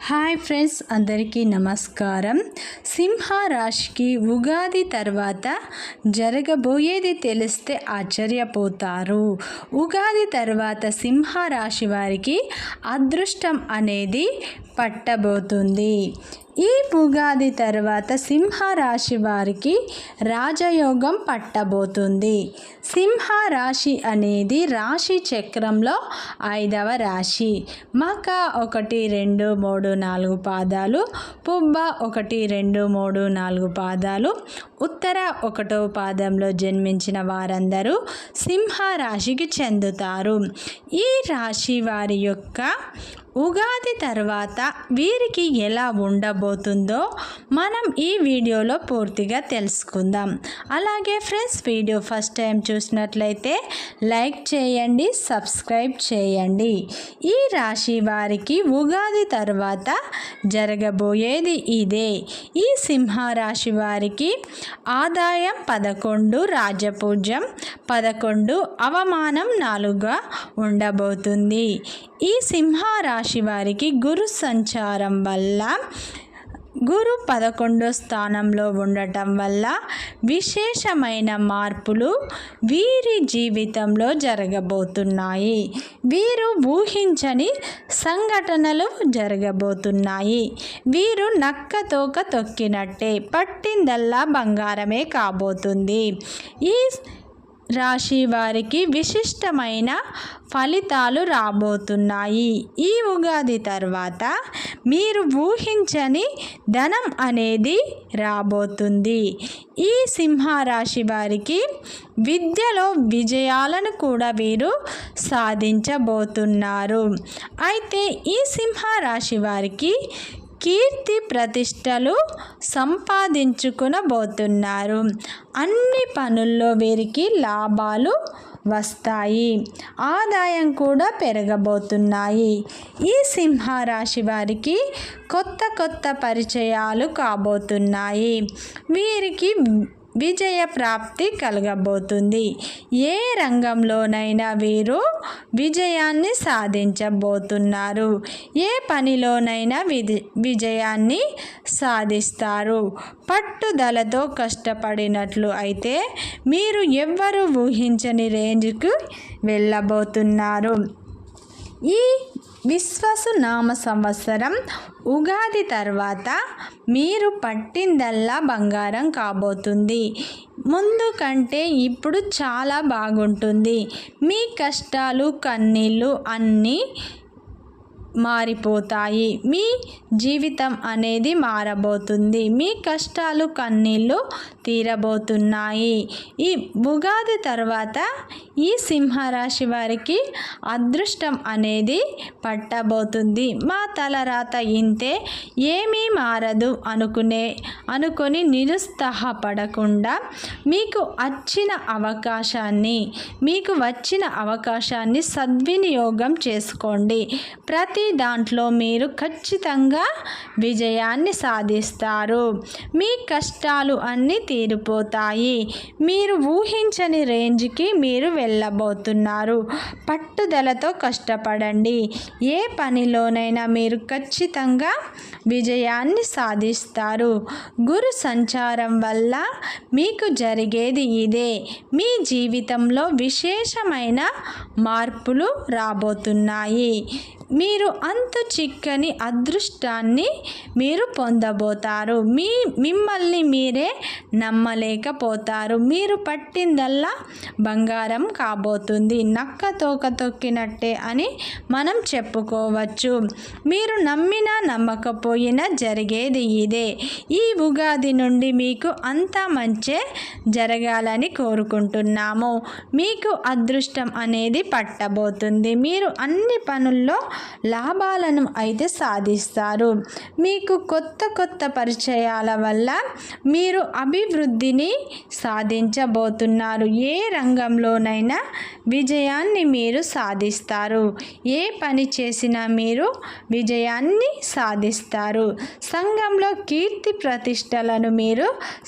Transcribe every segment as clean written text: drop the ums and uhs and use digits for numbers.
Hi friends, అందరికీ నమస్కారం. సింహ రాశికి ఉగాది తర్వాత జరగబోయేది తెలిస్తే ఆశ్చర్యపోతారు. ఉగాది తర్వాత సింహ రాశి వారికి అదృష్టం అనేది పట్టబోతుంది. ఈ ఉగాది తర్వాత సింహ రాశి వారికి రాజయోగం పట్టబోతుంది. సింహ రాశి అనేది రాశి చక్రంలో 5వ రాశి. మక 1, 2, 3, 4 పాదాలు, పుబ్బ 1, 2, 3, 4 పాదాలు, ఉత్తర 1వ పాదంలో జన్మించిన వారందరూ సింహ రాశికి చెందుతారు. ఈ రాశి వారి యొక్క ఉగాది తర్వాత వీరికి ఎలా ఉండబోతుందో మనం ఈ వీడియోలో పూర్తిగా తెలుసుకుందాం. అలాగే ఫ్రెండ్స్, వీడియో ఫస్ట్ టైం చూసినట్లయితే లైక్ చేయండి, సబ్స్క్రైబ్ చేయండి. ఈ రాశి వారికి ఉగాది తర్వాత జరగబోయేది ఇదే. ఈ సింహ రాశి వారికి ఆదాయం 11, రాజపూజ్యం 11, అవమానం 4గా ఉండబోతుంది. ఈ సింహ రాశి వారికి గురు సంచారం వల్ల గురు 11వ స్థానంలో ఉండటం వల్ల విశేషమైన మార్పులు వీరి జీవితంలో జరగబోతున్నాయి. వీరు ఊహించని సంఘటనలు జరగబోతున్నాయి. వీరు నక్క తోక తొక్కినట్టే పట్టిందల్లా బంగారమే కాబోతుంది. ఈ రాశి వారికి విశిష్టమైన ఫలితాలు రాబోతున్నాయి. ఈ ఉగాది తర్వాత మీరు ఊహించని ధనం అనేది రాబోతుంది. ఈ సింహ రాశి వారికి విద్యలో విజయాలను కూడా వీరు సాధించబోతున్నారు. అయితే ఈ సింహ రాశి వారికి కీర్తి ప్రతిష్టలు సంపాదించుకునబోతున్నారు. అన్ని పనుల్లో వీరికి లాభాలు వస్తాయి. ఆదాయం కూడా పెరగబోతున్నాయి. ఈ సింహ రాశి వారికి కొత్త పరిచయాలు కాబోతున్నాయి. వీరికి విజయ ప్రాప్తి కలగబోతుంది. ఏ రంగంలోనైనా వీరు విజయాన్ని సాధించబోతున్నారు. ఏ పనిలోనైనా విజయాన్ని సాధిస్తారు. పట్టుదలతో కష్టపడినట్లు అయితే మీరు ఎవ్వరూ ఊహించని రేంజ్కి వెళ్ళబోతున్నారు. ఈ విశ్వాసునామ సంవత్సరం ఉగాది తర్వాత మీరు పట్టిందల్లా బంగారం కాబోతుంది. ముందు కంటే ఇప్పుడు చాలా బాగుంటుంది. మీ కష్టాలు కన్నీళ్ళు అన్నీ మారిపోతాయి. మీ జీవితం అనేది మారబోతుంది. మీ కష్టాలు కన్నీళ్ళు తీరబోతున్నాయి. ఈ ఉగాది తర్వాత ఈ సింహరాశి వారికి అదృష్టం అనేది పట్టబోతుంది. మా తలరాత ఇంతే, ఏమీ మారదు అనుకొని నిరుత్సాహపడకుండా మీకు వచ్చిన అవకాశాన్ని సద్వినియోగం చేసుకోండి. ప్రతి దాంట్లో మీరు ఖచ్చితంగా విజయాన్ని సాధిస్తారు. మీ కష్టాలు అన్నీ తీరిపోతాయి. మీరు ఊహించని రేంజ్కి మీరు వెళ్ళబోతున్నారు. పట్టుదలతో కష్టపడండి. ఏ పనిలోనైనా మీరు ఖచ్చితంగా విజయాన్ని సాధిస్తారు. గురు సంచారం వల్ల మీకు జరిగేది ఇదే. మీ జీవితంలో విశేషమైన మార్పులు రాబోతున్నాయి. మీరు అంతు చిక్కని అదృష్టాన్ని మీరు పొందబోతారు. మిమ్మల్ని మీరే నమ్మలేకపోతారు. మీరు పట్టిందల్లా బంగారం కాబోతుంది. నక్క తోక తొక్కినట్టే అని మనం చెప్పుకోవచ్చు. మీరు నమ్మినా నమ్మకపోయినా జరిగేది ఇదే. ఈ ఉగాది నుండి మీకు అంతా మంచే జరగాలని కోరుకుంటున్నాము. మీకు అదృష్టం అనేది పట్టబోతుంది. మీరు అన్ని పనుల్లో లాభాలను అయితే సాధిస్తారు. మీకు కొత్త పరిచయాల వల్ల మీరు అభివృద్ధిని సాధించబోతున్నారు. ఏ రంగంలోనైనా విజయాన్ని మీరు సాధిస్తారు. ఏ పని చేసినా మీరు విజయాన్ని సాధిస్తారు. సంఘంలో కీర్తి ప్రతిష్టలను మీరు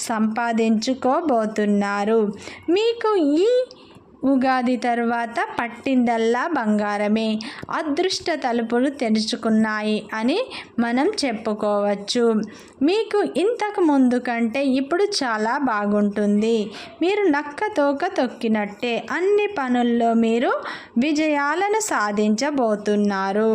సంపాదించుకోబోతున్నారు. మీకు ఈ ఉగాది తర్వాత పట్టిందల్లా బంగారమే, అదృష్ట తలుపులు తెరుచుకున్నాయి అని మనం చెప్పుకోవచ్చు. మీకు ఇంతకు ముందు కంటే ఇప్పుడు చాలా బాగుంటుంది. మీరు నక్క తోక తొక్కినట్టే అన్ని పనుల్లో మీరు విజయాలను సాధించబోతున్నారు.